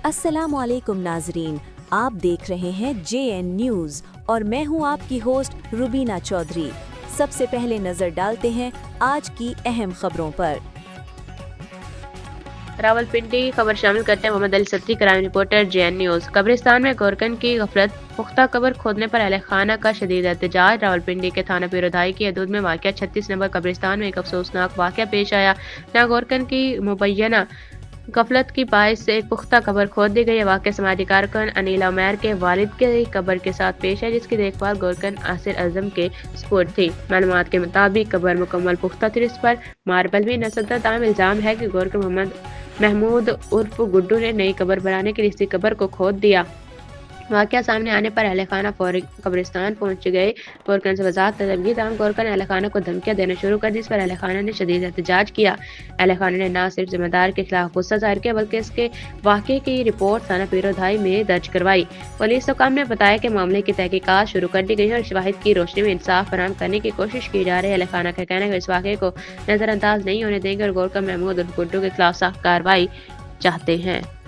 अस्सलामुअलैकुम नाजरीन, आप देख रहे हैं JN न्यूज़ और मैं हूं आपकी होस्ट रुबीना चौधरी। सबसे पहले नजर डालते हैं आज की अहम खबरों पर। रावलपिंडी की खबर शामिल करते हैं Mohammad Ali Satti, crime reporter JN news. कब्रिस्तान में गोरकन की गफलत, पुख्ता कब्र खोदने पर अहले खाना का शदीद एहतजाज। रावलपिंडी के थाना पीरोधाई की हदूद में वाक़या 36 नंबर कब्रिस्तान में एक अफसोसनाक वाक़या पेश आया, जहाँ गोरकन की मुबैना गफलत की बाइस से एक पुख्ता कब्र खोद दी गई है। वाक़या समाजी कारकुन अनिला उमैर के वालिद के कब्र के साथ पेश है, जिसकी देखभाल गोरकन आसिर आजम के सुपुर्द थी। मालूमात के मुताबिक कब्र मुकम्मल पुख्ता थी, इस पर मार्बल भी नस्ल ताम इल्ज़ाम है कि गोरकन मोहम्मद महमूद उर्फ गुड्डू ने नई कब्र बनाने के लिए इसी कब्र को खोद दिया। वाक़या सामने आने पर अहले खाना फौरी कब्रिस्तान पहुंच गए। गोरकन से वजाहत तलबी तमाम गोरकन अहले खाना को धमकियां देना शुरू कर दी, इस पर अहले खाना ने शदीद एहतजाज किया। अहले खाना ने न सिर्फ जिम्मेदार के खिलाफ गुस्सा जाहिर किया, बल्कि इसके वाक़े की रिपोर्ट थाना पीरोधाई में दर्ज करवाई। पुलिस हुकाम ने बताया कि मामले की तहकीकात शुरू कर दी गई है और शवाहिद की रोशनी में इंसाफ फराहम करने की कोशिश की जा रही है। अहले खाना का कहना है कि इस वाक़े को नज़रअंदाज नहीं होने देंगे और गोरकन महमूद उर्फ गुड्डू के खिलाफ सख्त कार्रवाई चाहते हैं।